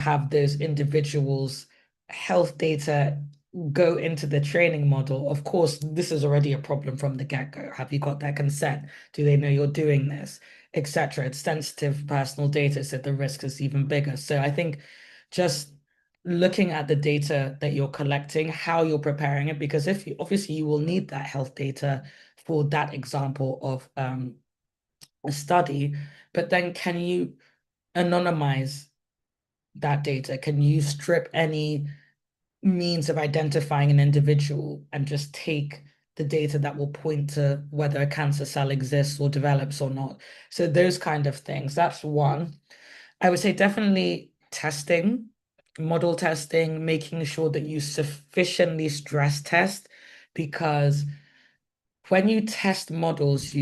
have those individuals' health data go into the training model, of course, this is already a problem from the get-go. Have you got that consent? Do they know you're doing this, etc.? It's sensitive personal data, so the risk is even bigger. So I think just looking at the data that you're collecting, how you're preparing it, because if you obviously you will need that health data for that example of a study, but then can you anonymize that data? Can you strip any means of identifying an individual and just take the data that will point to whether a cancer cell exists or develops or not? So those kind of things. That's one. I would say definitely testing, model testing, making sure that you sufficiently stress test, because when you test models,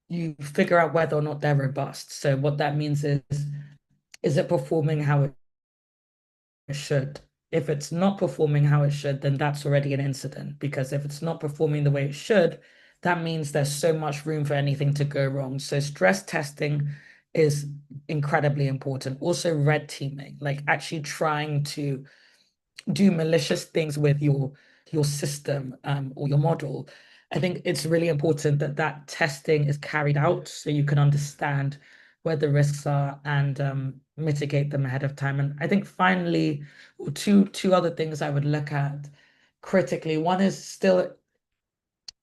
you figure out whether or not they're robust. So what that means is it performing how it should? If it's not performing how it should, then that's already an incident, because if it's not performing the way it should, that means there's so much room for anything to go wrong. So stress testing is incredibly important. Also red teaming, like actually trying to do malicious things with your system or your model. I think it's really important that that testing is carried out so you can understand where the risks are and mitigate them ahead of time. And I think finally, two other things I would look at critically. One is still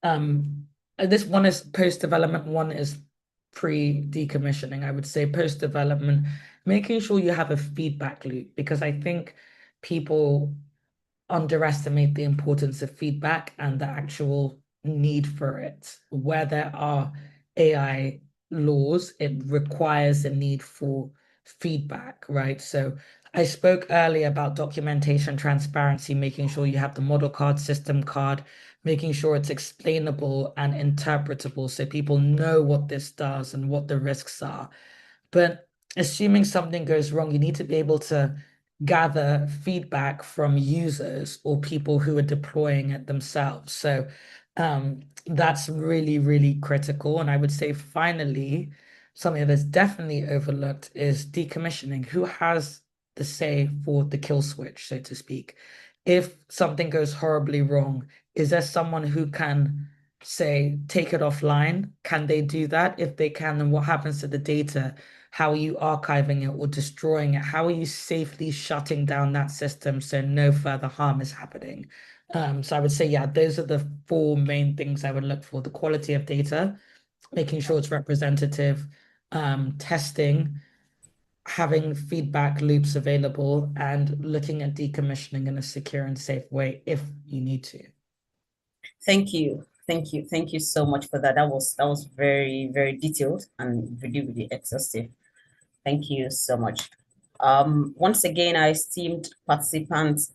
this one is post-development, one is pre-decommissioning. I would say post-development, making sure you have a feedback loop, because I think people underestimate the importance of feedback and the actual need for it. Where there are AI laws, it requires a need for feedback, right? So I spoke earlier about documentation transparency, making sure you have the model card, system card, making sure it's explainable and interpretable so people know what this does and what the risks are. But assuming something goes wrong, you need to be able to gather feedback from users or people who are deploying it themselves. So that's really, really critical. And I would say finally, something that's definitely overlooked is decommissioning. Who has the say for the kill switch, so to speak? If something goes horribly wrong, is there someone who can say, take it offline? Can they do that? If they can, then what happens to the data? How are you archiving it or destroying it? How are you safely shutting down that system so no further harm is happening? So I would say, yeah, those are the four main things I would look for: the quality of data, making sure it's representative, testing, having feedback loops available, and looking at decommissioning in a secure and safe way if you need to. Thank you. Thank you. Thank you so much for that. That was very, very detailed and really, really exhaustive. Thank you so much. Once again, our esteemed participants,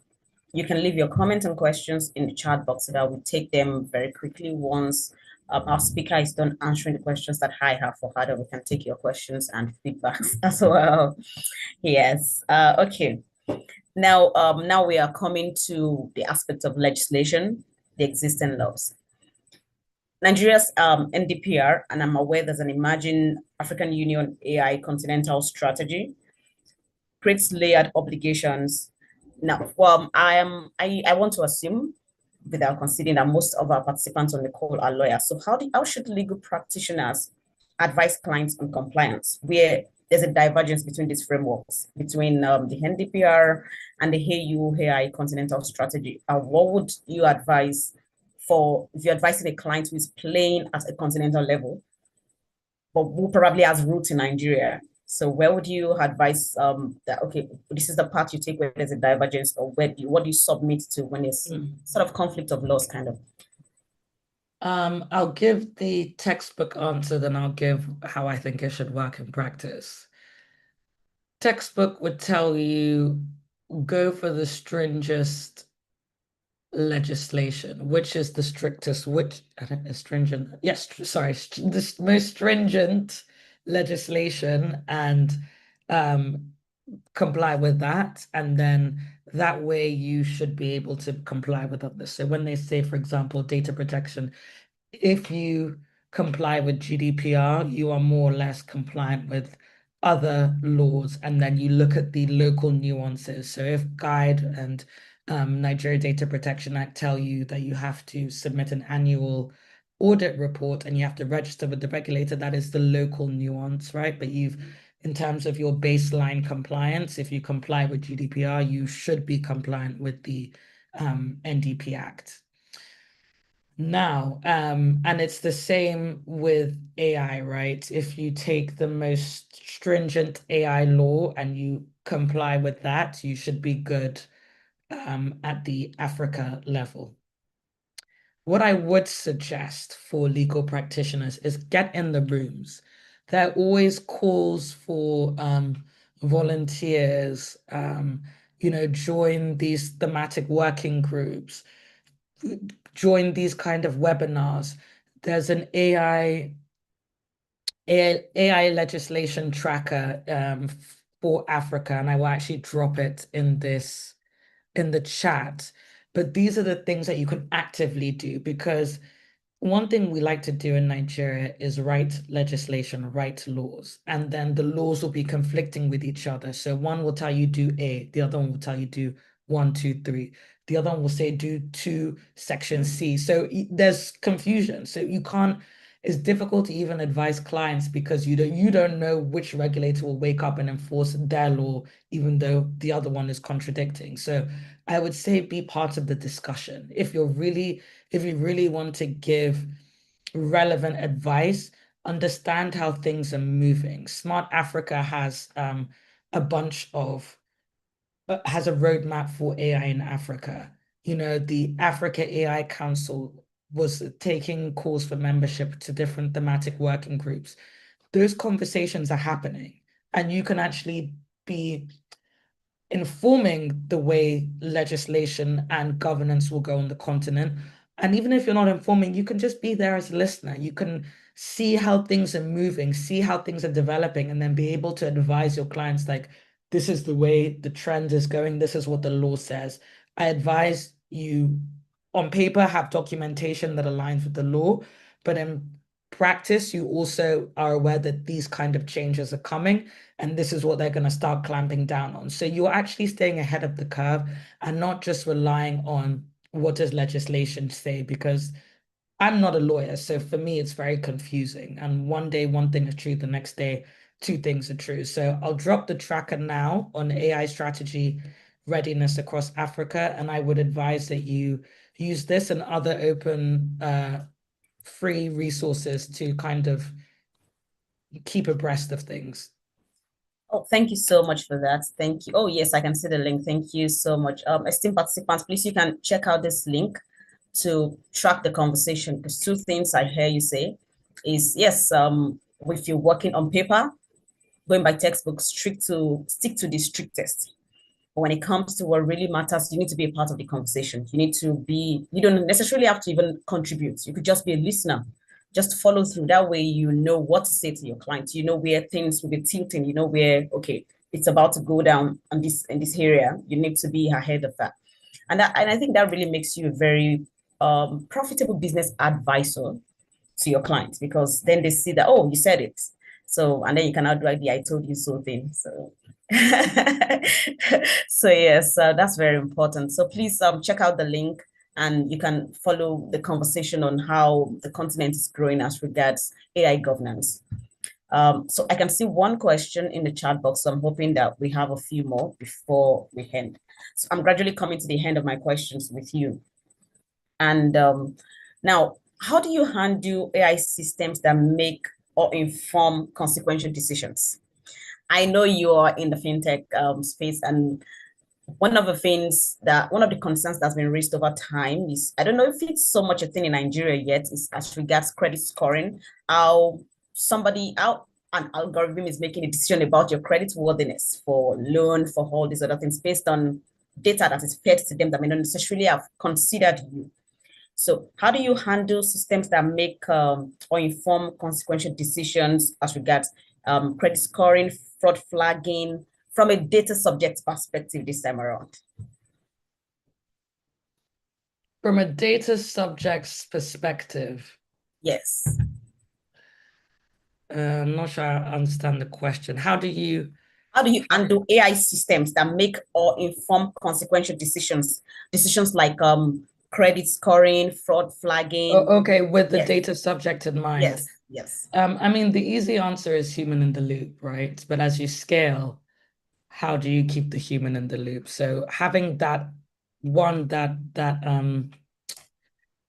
you can leave your comments and questions in the chat box so that we'll take them very quickly once our speaker is done answering the questions that I have for her, that we can take your questions and feedbacks as well. Yes. Okay. Now we are coming to the aspect of legislation, the existing laws. Nigeria's NDPR, and I'm aware there's an emerging African Union AI continental strategy, creates layered obligations. Now, I want to assume, without considering that most of our participants on the call are lawyers. So how should legal practitioners advise clients on compliance, where there's a divergence between these frameworks, between the NDPR and the HEYU AI continental strategy? What would you advise for if you're advising a client who is playing at a continental level, but who probably has roots in Nigeria? So where would you advise that, okay, this is the path you take where there's a divergence, or what do you submit to when there's sort of conflict of laws kind of? I'll give the textbook answer, then I'll give how I think it should work in practice. Textbook would tell you go for the stringent legislation, which is the strictest, which I don't know, stringent, yes, sorry, the most stringent legislation, and comply with that. And then that way you should be able to comply with others. So when they say, for example, data protection, if you comply with GDPR, you are more or less compliant with other laws, and then you look at the local nuances. So if Guide and Nigeria Data Protection Act tell you that you have to submit an annual audit report and you have to register with the regulator, that is the local nuance, right? But in terms of your baseline compliance, if you comply with GDPR, you should be compliant with the NDP Act. Now, and it's the same with AI, right? If you take the most stringent AI law and you comply with that, you should be good at the Africa level. What I would suggest for legal practitioners is get in the rooms. There are always calls for volunteers, join these thematic working groups, join these kind of webinars. There's an AI legislation tracker for Africa, and I will actually drop it in the chat. But these are the things that you can actively do, because one thing we like to do in Nigeria is write legislation, write laws, and then the laws will be conflicting with each other. So one will tell you do A, the other one will tell you do one, two, three. The other one will say do two, section C. So there's confusion. So you can't, it's difficult to even advise clients because you don't know which regulator will wake up and enforce their law, even though the other one is contradicting. So I would say be part of the discussion. If you really want to give relevant advice, understand how things are moving. Smart Africa a bunch of has a roadmap for AI in Africa. The Africa AI Council was taking calls for membership to different thematic working groups. Those conversations are happening, and you can actually be informing the way legislation and governance will go on the continent. And even if you're not informing, you can just be there as a listener. You can see how things are moving, see how things are developing, and then be able to advise your clients like, this is the way the trend is going, this is what the law says. I advise you on paper have documentation that aligns with the law, but in practice, you also are aware that these kind of changes are coming and this is what they're going to start clamping down on. So you're actually staying ahead of the curve and not just relying on what does legislation say, because I'm not a lawyer. So for me, it's very confusing. And one day, one thing is true, the next day, two things are true. So I'll drop the tracker now on AI strategy readiness across Africa. And I would advise that you use this and other open free resources to kind of keep abreast of things. Oh, thank you so much for that. Thank you. Oh, yes, I can see the link. Thank you so much. Esteemed participants, please, you can check out this link to track the conversation. Because two things I hear you say is yes, if you're working on paper, going by textbook, stick to the strictest. But when it comes to what really matters, you need to be a part of the conversation. You don't necessarily have to even contribute. You could just be a listener. Just follow through. That way, you know what to say to your client. You know where things will be tilting. You know where, okay, it's about to go down on this in this area. You need to be ahead of that. And I think that really makes you a very profitable business advisor to your clients, because then they see that, oh, you said it. So, and then you cannot do like the I told you so thing. So, so yes, that's very important. So please check out the link and you can follow the conversation on how the continent is growing as regards AI governance. So I can see one question in the chat box. So I'm hoping that we have a few more before we end. So I'm gradually coming to the end of my questions with you. And now, how do you handle AI systems that make or inform consequential decisions? I know you are in the fintech space, and one of the concerns that's been raised over time is, I don't know if it's so much a thing in Nigeria yet, is as regards credit scoring, how how an algorithm is making a decision about your credit worthiness for loan, for all these other things based on data that is fed to them that may not necessarily have considered you. So how do you handle systems that make or inform consequential decisions as regards credit scoring, fraud flagging, from a data subject perspective this time around? From a data subject's perspective, Yes. I'm not sure I understand the question. How do you? How do you handle AI systems that make or inform consequential decisions? Decisions like credit scoring, fraud flagging. Oh, okay, with the Yes, data subject in mind. yes, yes. I mean, the easy answer is human in the loop, right? But as you scale, how do you keep the human in the loop? So having that one that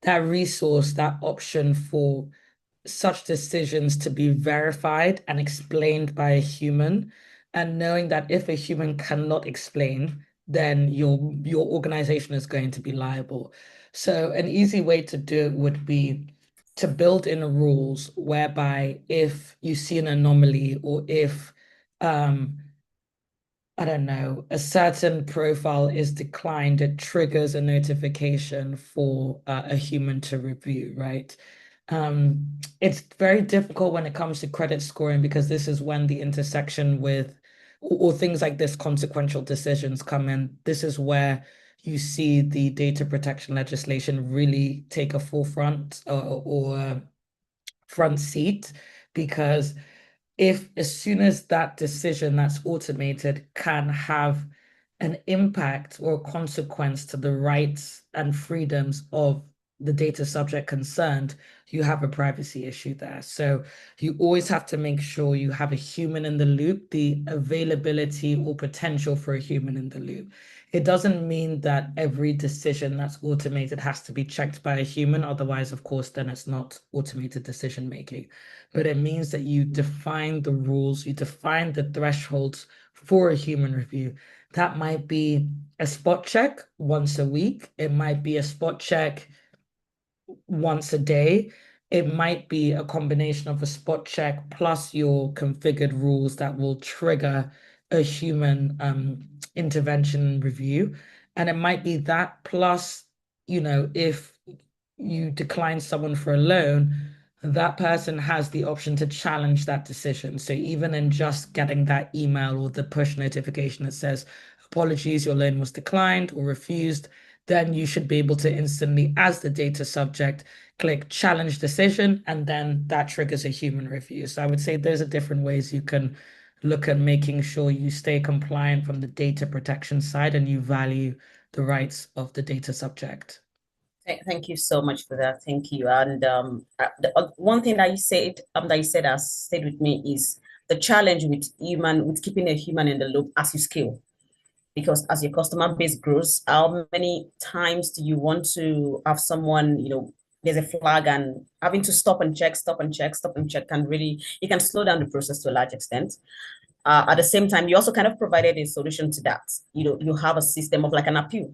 resource, that option for such decisions to be verified and explained by a human, and knowing that if a human cannot explain, then your organization is going to be liable. So an easy way to do it would be to build in rules whereby if you see an anomaly or if I don't know, a certain profile is declined, it triggers a notification for a human to review, right? It's very difficult when it comes to credit scoring because this is when the intersection with or things like this consequential decisions come in. This is where you see the data protection legislation really take a forefront or front seat because if as soon as that decision that's automated can have an impact or a consequence to the rights and freedoms of the data subject concerned, you have a privacy issue there. So you always have to make sure you have a human in the loop, the availability or potential for a human in the loop. It doesn't mean that every decision that's automated has to be checked by a human. Otherwise, of course, then it's not automated decision making, but it means that you define the rules, you define the thresholds for a human review. That might be a spot check once a week. It might be a spot check once a day. It might be a combination of a spot check plus your configured rules that will trigger a human intervention review. And it might be that plus, if you decline someone for a loan, that person has the option to challenge that decision. So even in just getting that email or the push notification that says, apologies, your loan was declined or refused, then you should be able to instantly, as the data subject, click challenge decision, and then that triggers a human review. So I would say those are different ways you can look at making sure you stay compliant from the data protection side and you value the rights of the data subject. Thank you so much for that. Thank you. And one thing that you said has stayed with me is the challenge with keeping a human in the loop as you scale. Because as your customer base grows, how many times do you want to have someone, there's a flag and having to stop and check, stop and check, stop and check can really, it can slow down the process to a large extent. At the same time, you also kind of provided a solution to that. You have a system of like an appeal,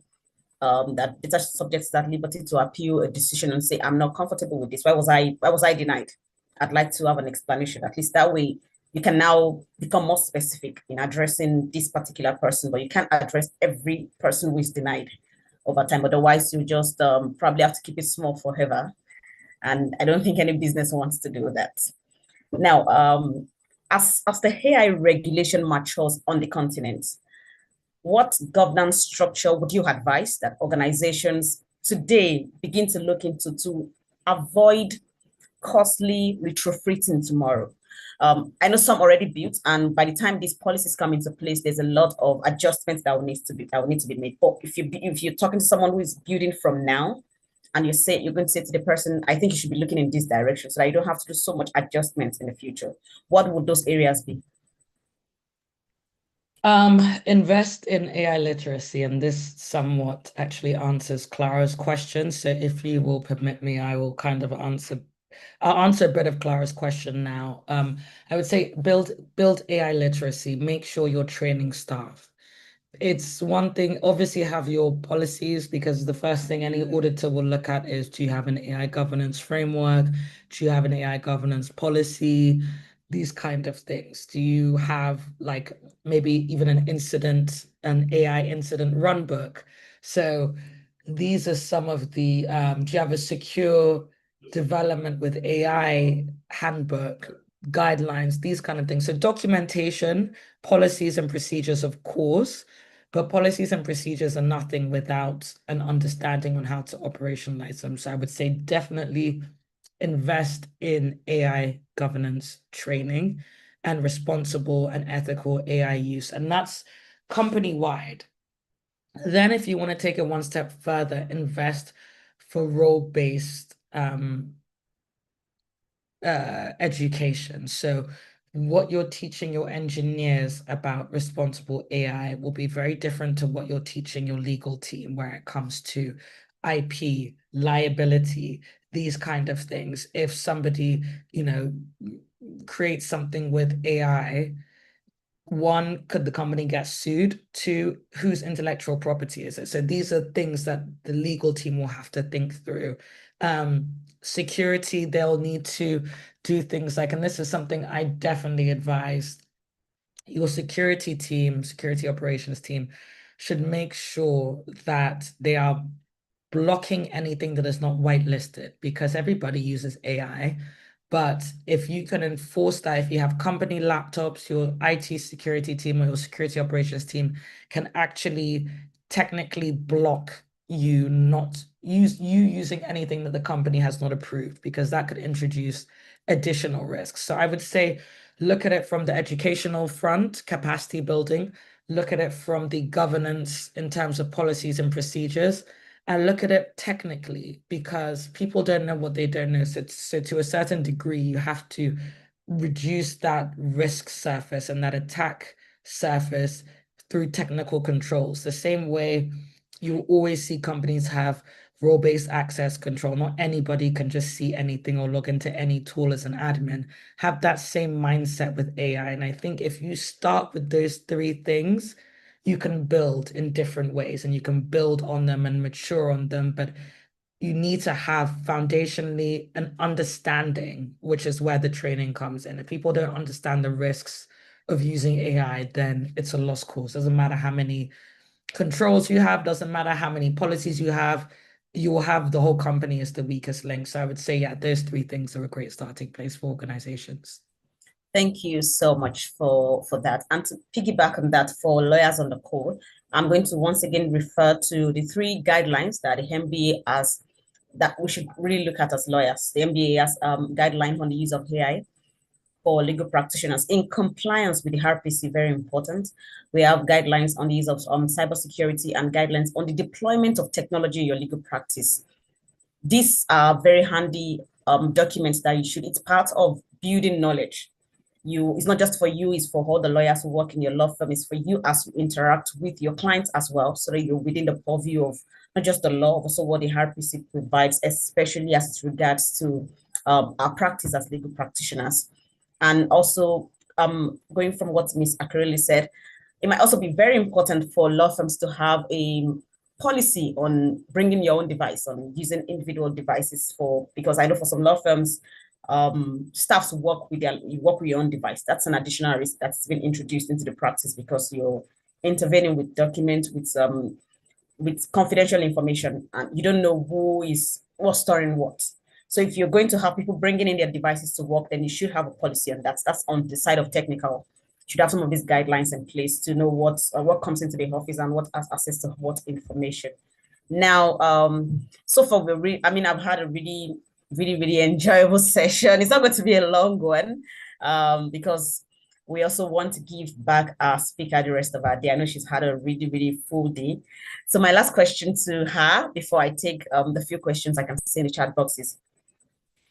that data subjects that liberty to appeal a decision and say, I'm not comfortable with this. Why was I denied? I'd like to have an explanation. At least that way you can now become more specific in addressing this particular person, but you can't address every person who is denied over time. Otherwise, you just probably have to keep it small forever. And I don't think any business wants to do that. Now, as the AI regulation matures on the continent, what governance structure would you advise that organizations today begin to look into to avoid costly retrofitting tomorrow? I know some already built, and by the time these policies come into place, there's a lot of adjustments that will need to be made. But if you're talking to someone who is building from now, and you're going to say to the person, I think you should be looking in this direction, so that you don't have to do so much adjustments in the future. What would those areas be? Invest in AI literacy, and this somewhat actually answers Clara's question. So if you will permit me, I will kind of I'll answer a bit of Clara's question now. I would say build AI literacy, make sure you're training staff. It's one thing, obviously, have your policies because the first thing any auditor will look at is do you have an AI governance framework? Do you have an AI governance policy? These kind of things. Do you have like maybe even an AI incident run book? So these are some of the, do you have a secure development with AI handbook, guidelines, these kind of things? So documentation, policies and procedures, of course, but policies and procedures are nothing without an understanding on how to operationalize them. So I would say definitely invest in AI governance training and responsible and ethical AI use. And that's company wide. Then, if you want to take it one step further, invest for role-based education. So, what you're teaching your engineers about responsible AI will be very different to what you're teaching your legal team where it comes to IP, liability, these kind of things. If somebody, you know, creates something with AI, one, could the company get sued? Two, whose intellectual property is it? So these are things that the legal team will have to think through. Security, they'll need to do things like, and this is something I definitely advise your security team, security operations team, should make sure that they are blocking anything that is not whitelisted because everybody uses AI. But if you can enforce that, if you have company laptops, your IT security team or your security operations team can actually technically block you not using anything that the company has not approved because that could introduce additional risks. So I would say look at it from the educational front, capacity building, look at it from the governance in terms of policies and procedures, and look at it technically because people don't know what they don't know. So to a certain degree, you have to reduce that risk surface and that attack surface through technical controls. The same way you always see companies have role-based access control. Not anybody can just see anything or log into any tool as an admin. Have that same mindset with AI. And I think if you start with those three things, you can build in different ways and you can build on them and mature on them. But you need to have foundationally an understanding, which is where the training comes in. If people don't understand the risks of using AI, then it's a lost cause. Doesn't matter how many controls you have, doesn't matter how many policies you have, you will have the whole company as the weakest link. So I would say, yeah, those three things are a great starting place for organizations. Thank you so much for that. And to piggyback on that, for lawyers on the call, I'm going to once again refer to the three guidelines that the MBA has that we should really look at as lawyers. The MBA has guidelines on the use of AI for legal practitioners in compliance with the RPC, very important. We have guidelines on the use of cybersecurity and guidelines on the deployment of technology in your legal practice. These are very handy documents that you should, it's part of building knowledge. It's not just for you, it's for all the lawyers who work in your law firm, it's for you as you interact with your clients as well, so that you're within the purview of not just the law, but also what the RPC provides, especially as it regards to our practice as legal practitioners. And also, going from what Ms. Akerele said, it might also be very important for law firms to have a policy on bringing your own device, on using individual devices because I know for some law firms, staffs work with your own device. That's an additional risk that's been introduced into the practice because you're intervening with documents with confidential information and you don't know what's storing what. So if you're going to have people bringing in their devices to work, then you should have a policy on that. That's on the side of technical. You should have some of these guidelines in place to know what comes into the office and what has access to what information. Now, so far I've had a really, really, really enjoyable session. It's not going to be a long one, because we also want to give back our speaker the rest of our day. I know she's had a really, really full day. So my last question to her before I take the few questions I can see in the chat box is,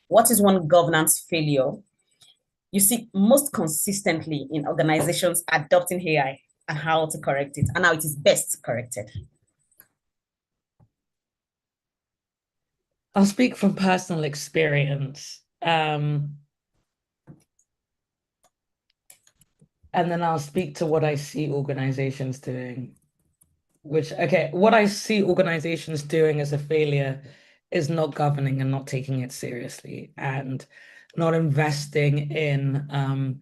what is one governance failure you see most consistently in organizations adopting AI, and how to correct it and how it is best corrected? I'll speak from personal experience. And then I'll speak to what I see organizations doing. Okay, what I see organizations doing as a failure is not governing and not taking it seriously and not investing in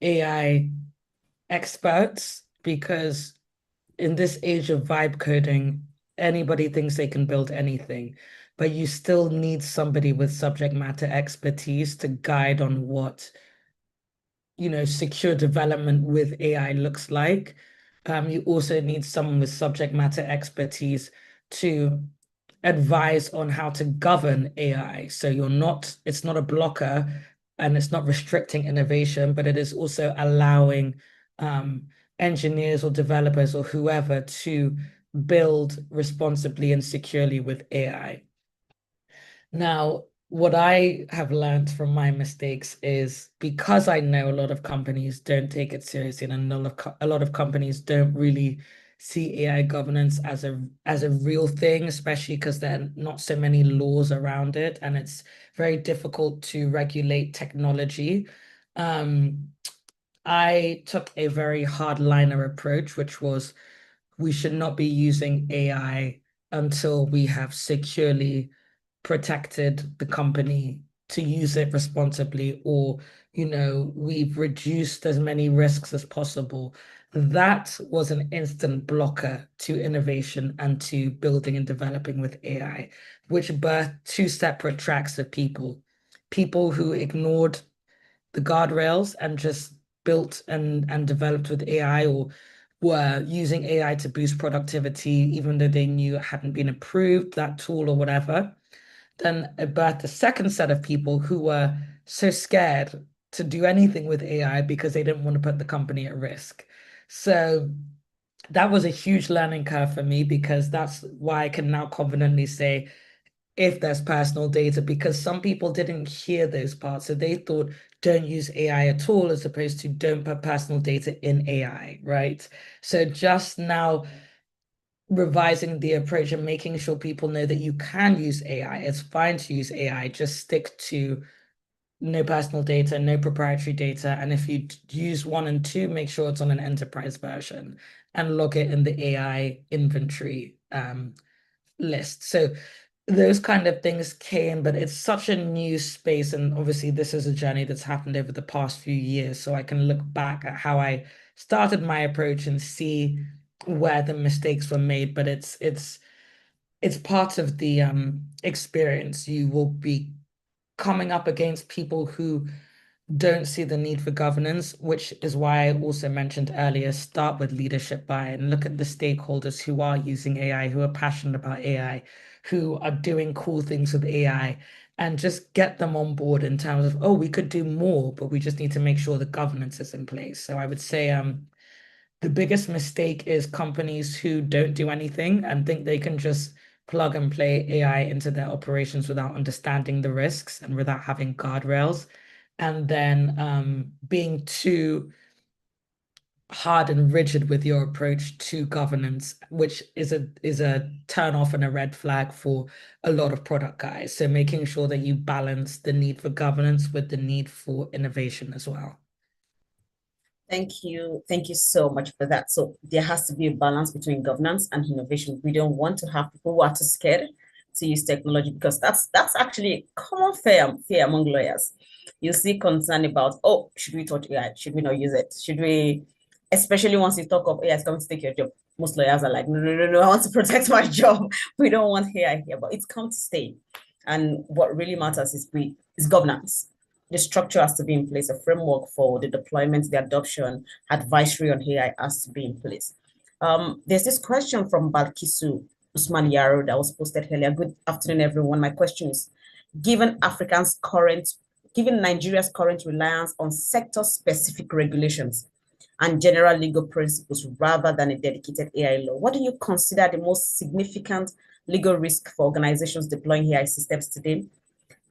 AI experts because in this age of vibe coding, anybody thinks they can build anything, but you still need somebody with subject matter expertise to guide on what secure development with AI looks like. You also need someone with subject matter expertise to advise on how to govern AI. So it's not a blocker and it's not restricting innovation, but it is also allowing um, engineers or developers or whoever to build responsibly and securely with AI. Now, what I have learned from my mistakes is because I know a lot of companies don't take it seriously, and a lot of companies don't really see AI governance as a real thing, especially because there are not so many laws around it, and it's very difficult to regulate technology. Um, I took a very hardliner approach, which was we should not be using AI until we have securely protected the company to use it responsibly, or we've reduced as many risks as possible. That was an instant blocker to innovation and to building and developing with AI, which birthed two separate tracks of people who ignored the guardrails and just built and developed with AI, or were using AI to boost productivity even though they knew it hadn't been approved, that tool or whatever. Then about the second set of people who were so scared to do anything with AI because they didn't want to put the company at risk. So that was a huge learning curve for me, because that's why I can now confidently say if there's personal data, because some people didn't hear those parts. So they thought don't use AI at all, as opposed to don't put personal data in AI, right? So just now revising the approach and making sure people know that you can use AI. It's fine to use AI. Just stick to no personal data, no proprietary data. And if you use one and two, make sure it's on an enterprise version and log it in the AI inventory list. So those kind of things came, but it's such a new space. And obviously, this is a journey that's happened over the past few years. So I can look back at how I started my approach and see where the mistakes were made. But it's part of the experience. You will be coming up against people who don't see the need for governance, which is why I also mentioned earlier, start with leadership buy-in. Look at the stakeholders who are using AI, who are passionate about AI, who are doing cool things with AI, and just get them on board in terms of, oh, we could do more, but we just need to make sure the governance is in place. So I would say the biggest mistake is companies who don't do anything and think they can just plug and play AI into their operations without understanding the risks and without having guardrails. And then being too hard and rigid with your approach to governance, which is a turn off and a red flag for a lot of product guys. So making sure that you balance the need for governance with the need for innovation as well. Thank you. Thank you so much for that. So there has to be a balance between governance and innovation. We don't want to have people who are too scared to use technology, because that's actually a common fear among lawyers. You see concern about, oh, should we touch AI? Should we not use it? Should we, especially once you talk of AI is coming to take your job? Most lawyers are like, no, no, no, no, I want to protect my job. We don't want AI here, but it's come to stay. And what really matters is governance. The structure has to be in place. A framework for the deployment, the adoption, advisory on AI has to be in place. There's this question from Balkisu Usman Yaro that was posted earlier. Good afternoon, everyone. My question is, given Africa's current, given Nigeria's current reliance on sector-specific regulations and general legal principles rather than a dedicated AI law, what do you consider the most significant legal risk for organizations deploying AI systems today?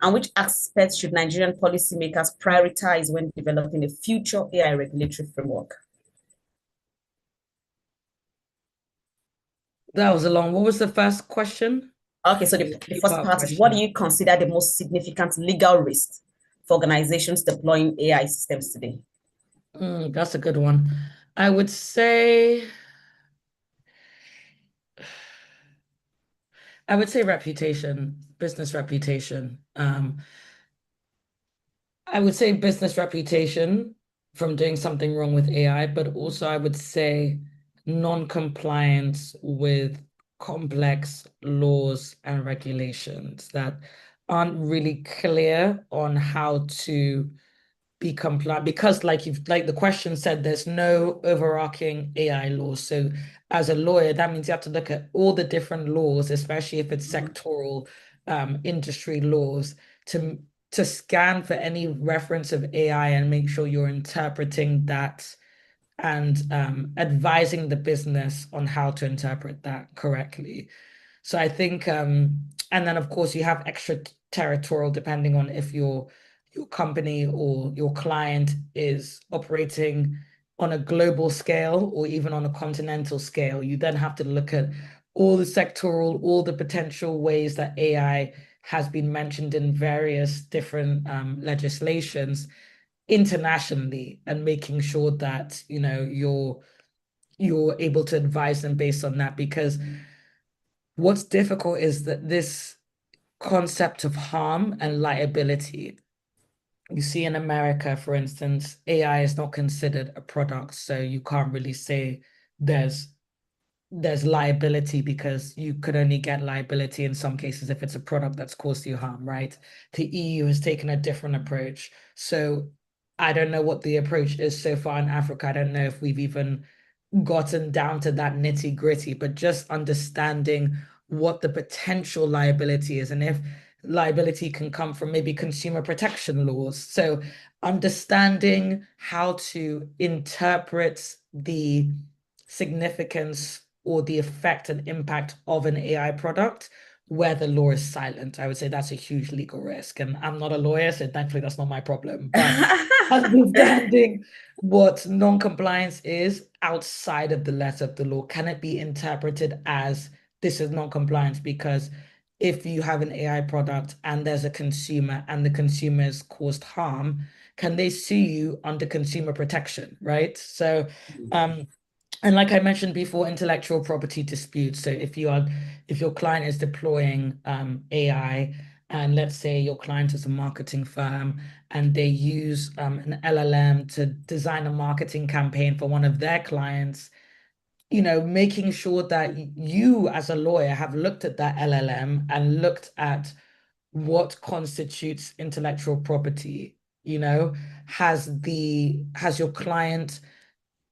And which aspects should Nigerian policymakers prioritize when developing a future AI regulatory framework? That was a long. What was the first question? Okay, so It was a the first two-part part is, what do question. you consider the most significant legal risks for organizations deploying AI systems today? That's a good one. I would say, I would say reputation, business reputation. I would say business reputation from doing something wrong with AI, but also I would say non-compliance with complex laws and regulations that aren't really clear on how to be compliant because like the question said, there's no overarching AI laws. So as a lawyer, that means you have to look at all the different laws, especially if it's Mhm. sectoral industry laws, to to scan for any reference of AI and make sure you're interpreting that and advising the business on how to interpret that correctly. So I think, and then of course you have extraterritorial depending on if your company or your client is operating on a global scale or even on a continental scale. You then have to look at all the sectoral, all the potential ways that AI has been mentioned in various different legislations internationally and making sure that you're able to advise them based on that because what's difficult is that this concept of harm and liability. You see in America, for instance, AI is not considered a product, so you can't really say there's there's liability because you could only get liability in some cases if it's a product that's caused you harm, right? The EU has taken a different approach. So I don't know what the approach is so far in Africa. I don't know if we've even gotten down to that nitty gritty, but just understanding what the potential liability is and if liability can come from maybe consumer protection laws. So understanding how to interpret the significance or the effect and impact of an AI product where the law is silent. I would say that's a huge legal risk. And I'm not a lawyer, so thankfully that's not my problem. But understanding what non-compliance is outside of the letter of the law, can it be interpreted as this is non-compliance? Because if you have an AI product and there's a consumer and the consumer has caused harm, can they sue you under consumer protection, right? So, um, and like I mentioned before, intellectual property disputes. So if your client is deploying AI, and let's say your client is a marketing firm and they use an LLM to design a marketing campaign for one of their clients, making sure that you as a lawyer have looked at that LLM and looked at what constitutes intellectual property, has your client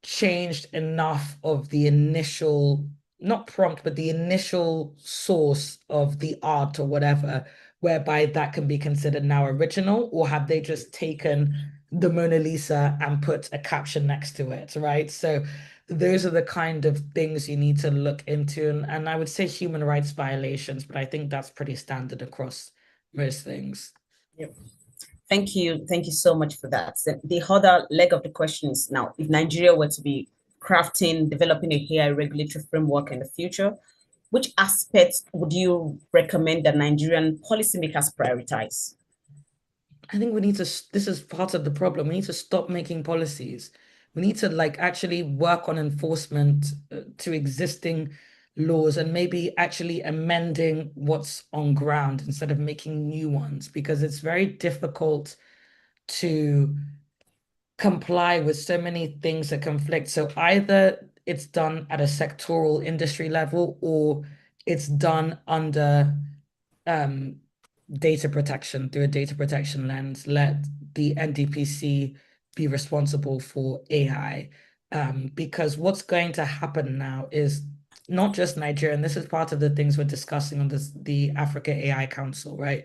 changed enough of the initial, not prompt, but the initial source of the art or whatever, whereby that can be considered now original, or have they just taken the Mona Lisa and put a caption next to it, right? So those are the kind of things you need to look into. And I would say human rights violations, but I think that's pretty standard across most things. Yep. Thank you. Thank you so much for that. The other leg of the question is now, if Nigeria were to be crafting, developing a AI regulatory framework in the future, which aspects would you recommend that Nigerian policymakers prioritize? I think we need to, this is part of the problem. We need to stop making policies. We need to like actually work on enforcement to existing laws and maybe actually amending what's on ground instead of making new ones because it's very difficult to comply with so many things that conflict. So either it's done at a sectoral industry level or it's done under um, data protection through a data protection lens. Let the NDPC be responsible for AI. Because what's going to happen now is not just Nigeria, and this is part of the things we're discussing on the Africa AI Council, right?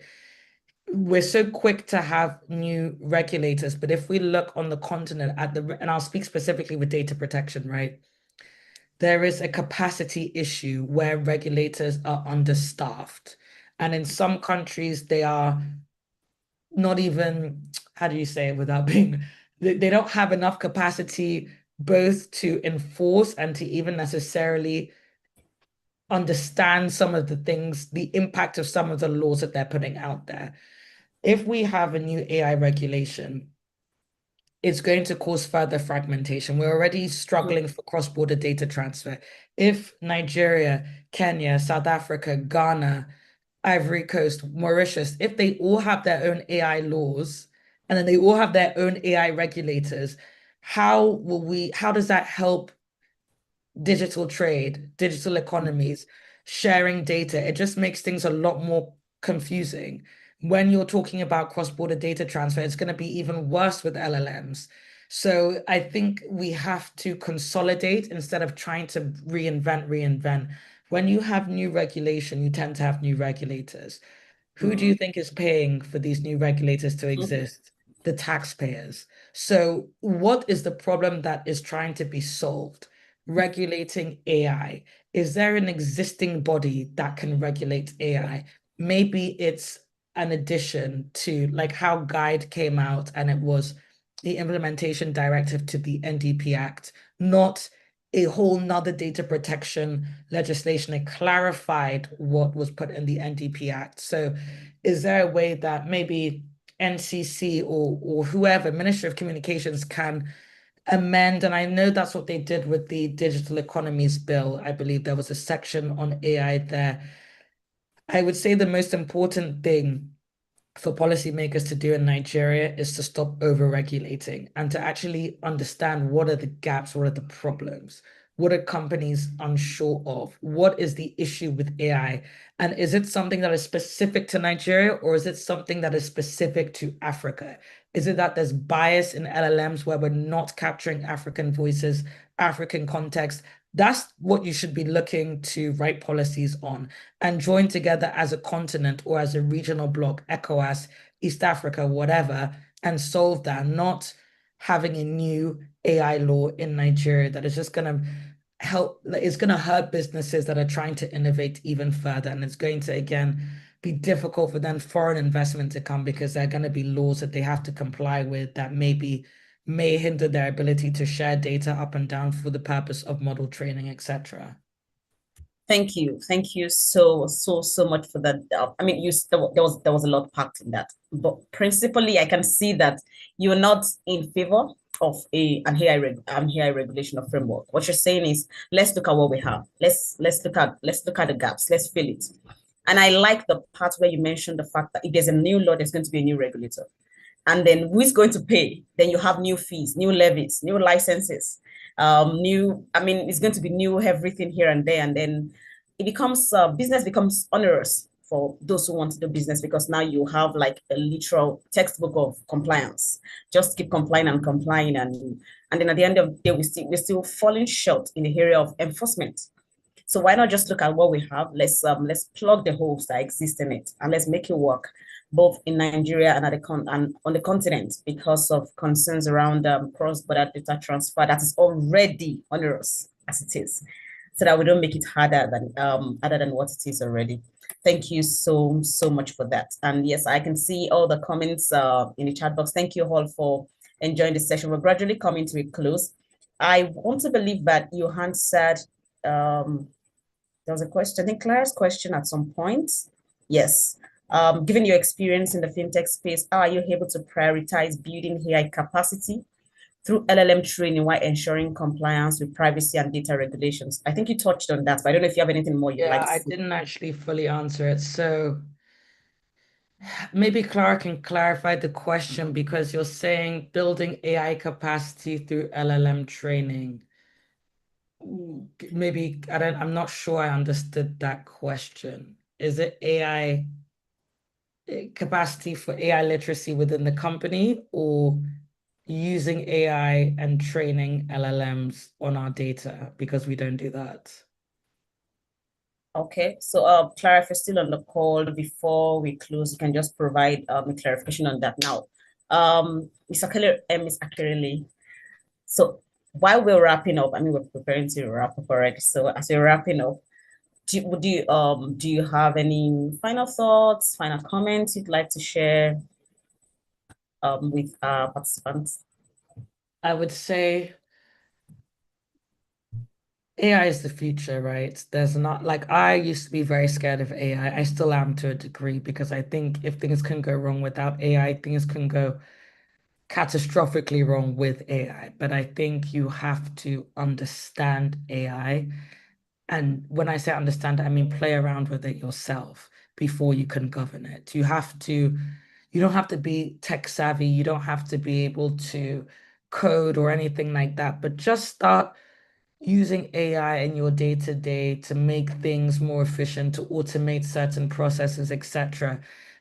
We're so quick to have new regulators, but if we look on the continent and I'll speak specifically with data protection, right? There is a capacity issue where regulators are understaffed. And in some countries, they are not even, how do you say it without being, they don't have enough capacity both to enforce and to even necessarily understand some of the things, the impact of some of the laws that they're putting out there. If we have a new AI regulation, it's going to cause further fragmentation. We're already struggling for cross-border data transfer. If Nigeria, Kenya, South Africa, Ghana, Ivory Coast, Mauritius, if they all have their own AI laws and then they all have their own AI regulators, how does that help digital trade, digital economies, sharing data? It just makes things a lot more confusing. when you're talking about cross-border data transfer, it's going to be even worse with LLMs. So I think we have to consolidate instead of trying to reinvent. When you have new regulation, you tend to have new regulators. Who do you Mm. think is paying for these new regulators to exist? The taxpayers. So, what is the problem that is trying to be solved? Regulating AI. Is there an existing body that can regulate AI? Maybe it's an addition to like how Guide came out and it was the implementation directive to the NDP Act, not a whole nother data protection legislation. It clarified what was put in the NDP Act. So is there a way that maybe NCC or whoever, Ministry of Communications, can amend? And I know that's what they did with the Digital Economies Bill. I believe there was a section on AI there. I would say the most important thing for policymakers to do in Nigeria is to stop over-regulating and to actually understand what are the gaps, what are the problems, what are companies unsure of, what is the issue with AI, and is it something that is specific to Nigeria or is it something that is specific to Africa? Is it that there's bias in LLMs where we're not capturing African voices, African context? That's what you should be looking to write policies on and join together as a continent or as a regional bloc, ECOWAS, East Africa, whatever, and solve that, not having a new AI law in Nigeria that is just going to help, it's going to hurt businesses that are trying to innovate even further. And it's going to, again, be difficult for then foreign investment to come because there are going to be laws that they have to comply with that maybe may hinder their ability to share data up and down for the purpose of model training, etc. Thank you. Thank you so much for that. I mean, there was a lot packed in that, but principally, I can see that you're not in favor of an AI regulation of framework. What you're saying is, let's look at what we have. Let's look at the gaps. Let's fill it. And I like the part where you mentioned the fact that if there's a new law, there's going to be a new regulator. And then who is going to pay? Then you have new fees, new levies, new licenses, I mean, it's going to be new everything here and there. And then business becomes onerous for those who want to do business because now you have like a literal textbook of compliance. Just keep complying and complying. And then at the end of the day, we're still falling short in the area of enforcement. So why not just look at what we have? Let's plug the holes that exist in it and let's make it work both in Nigeria and and on the continent because of concerns around cross-border data transfer that is already onerous as it is, so that we don't make it harder than what it is already. Thank you so much for that. And yes, I can see all the comments in the chat box. Thank you all for enjoying this session. We're gradually coming to a close. I want to believe that you answered um, there was a question, I think Claire's question at some point. Yes. Given your experience in the fintech space, how are you able to prioritize building AI capacity through LLM training while ensuring compliance with privacy and data regulations? I think you touched on that, but I don't know if you have anything more you'd Yeah, like I to. didn't actually fully answer it. So maybe Clara can clarify the question because you're saying building AI capacity through LLM training. Maybe I'm not sure I understood that question. Is it AI capacity for AI literacy within the company or using AI and training LLMs on our data because we don't do that? Okay, so Clara, if you're still on the call before we close, you can just provide a clarification on that now. Miss Akirele, so while we're wrapping up, I mean, we're preparing to wrap up already. So as we're wrapping up, do you have any final thoughts, final comments you'd like to share with our participants? I would say AI is the future, right? There's not like I used to be very scared of AI. I still am to a degree because I think if things can go wrong without AI, things can go catastrophically wrong with AI. But I think you have to understand AI. And when I say understand, I mean play around with it yourself before you can govern it. You don't have to be tech savvy. You don't have to be able to code or anything like that, but just start using AI in your day to day to make things more efficient, to automate certain processes, etc.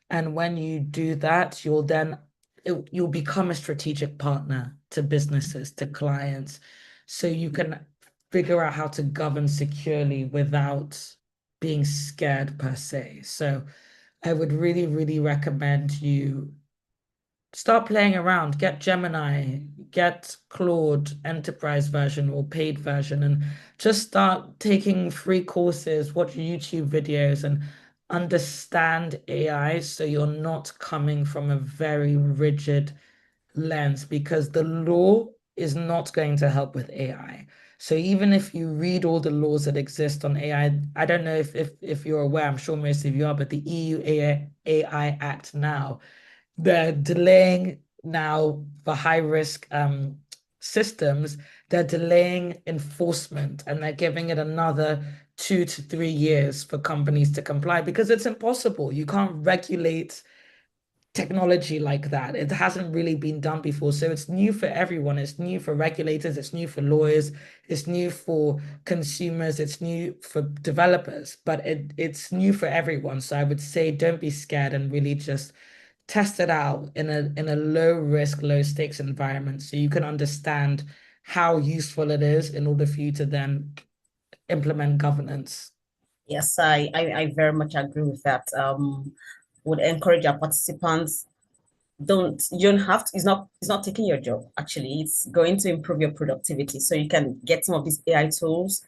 And when you do that, you'll become a strategic partner to businesses, to clients, so you can figure out how to govern securely without being scared per se. So I would really, really recommend you start playing around, get Gemini, get Claude enterprise version or paid version, and just start taking free courses, watch YouTube videos, and understand AI so you're not coming from a very rigid lens because the law is not going to help with AI. So even if you read all the laws that exist on AI, I don't know if you're aware, I'm sure most of you are, but the EU AI Act now they're delaying now for high risk systems, they're delaying enforcement and they're giving it another 2 to 3 years for companies to comply because it's impossible. You can't regulate technology like that. It hasn't really been done before. So it's new for everyone. It's new for regulators, it's new for lawyers, it's new for consumers, it's new for developers, but it's new for everyone. So I would say don't be scared and really just test it out in a low risk, low stakes environment so you can understand how useful it is in order for you to then implement governance. Yes, I very much agree with that. Would encourage our participants, don't you don't have to, it's not taking your job. Actually, it's going to improve your productivity, so you can get some of these AI tools.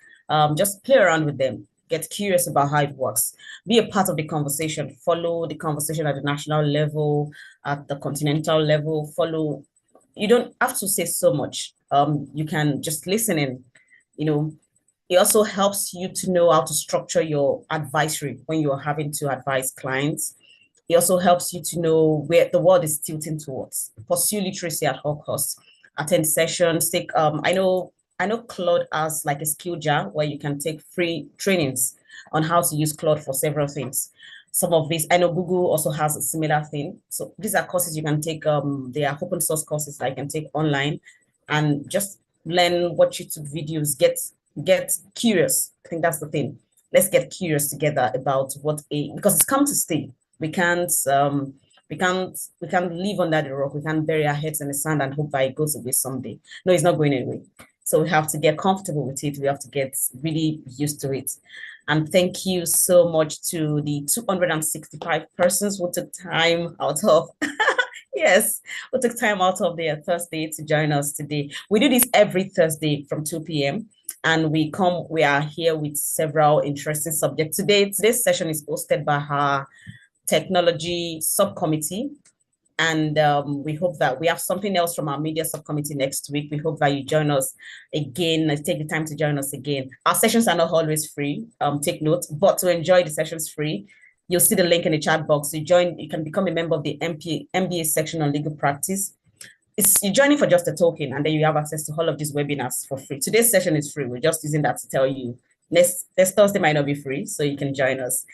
Just play around with them, get curious about how it works, be a part of the conversation, follow the conversation at the national level, at the continental level, follow. You don't have to say so much. You can just listen in. you know it also helps you to know how to structure your advisory when you're having to advise clients. It also helps you to know where the world is tilting towards. Pursue literacy at all costs. Attend sessions. Take I know Claude has like a skill jar where you can take free trainings on how to use Claude for several things. Some of these, I know Google also has a similar thing. So these are courses you can take. They are open source courses that you can take online and just learn, watch YouTube videos, get curious. I think that's the thing. Let's get curious together about because it's come to stay. We can't um we can't live under the rock. We can't bury our heads in the sand and hope that it goes away someday. No, it's not going away. So we have to get comfortable with it. We have to get really used to it. And thank you so much to the 265 persons who took time out of yes, who took time out of their Thursday to join us today. We do this every Thursday from 2 p.m. And we are here with several interesting subjects. Today's session is hosted by our technology subcommittee. And we hope that we have something else from our media subcommittee next week. We hope that you join us again, take the time to join us again. Our sessions are not always free, take note, but to enjoy the sessions free, you'll see the link in the chat box. You can become a member of the MBA section on legal practice. You're joining for just a token, and then you have access to all of these webinars for free. Today's session is free. We're just using that to tell you next Thursday might not be free, so you can join us.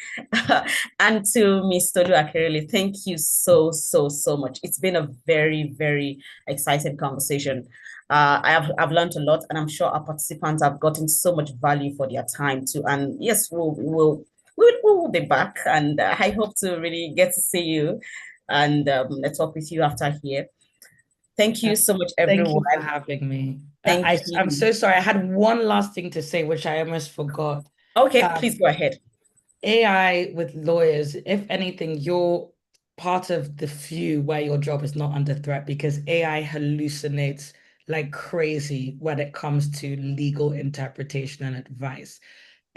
And to Ms. Tolu Akerele, thank you so, so, so much. It's been a very, very exciting conversation. I've learned a lot, and I'm sure our participants have gotten so much value for their time too. And yes, we'll be back, and I hope to really get to see you and let's talk with you after here. Thank you so much, Thank everyone. you for having me. Thank I'm you. so sorry. I had one last thing to say, which I almost forgot. Okay, please Um, go ahead. AI with lawyers, if anything, you're part of the few where your job is not under threat because AI hallucinates like crazy when it comes to legal interpretation and advice.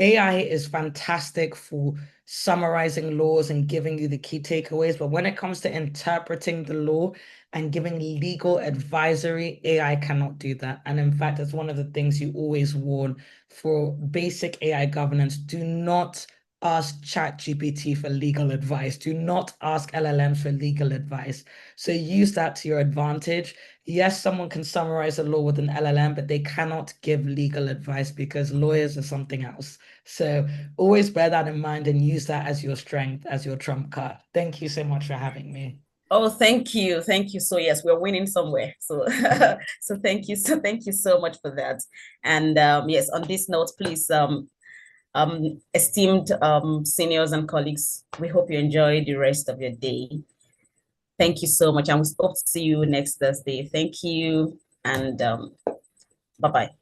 AI is fantastic for summarizing laws and giving you the key takeaways, but when it comes to interpreting the law and giving legal advisory, AI cannot do that. And in fact, it's one of the things you always warn for basic AI governance. Do not ask ChatGPT for legal advice. Do not ask LLMs for legal advice. So use that to your advantage. Yes, someone can summarize a law with an LLM, but they cannot give legal advice because lawyers are something else. So always bear that in mind and use that as your strength, as your trump card. Thank you so much for having me. Oh, thank you. Thank you. So yes, we're winning somewhere. So so thank you. So thank you so much for that. And yes, on this note, please Esteemed seniors and colleagues, we hope you enjoy the rest of your day. Thank you so much, and we hope to see you next Thursday. Thank you, and bye-bye.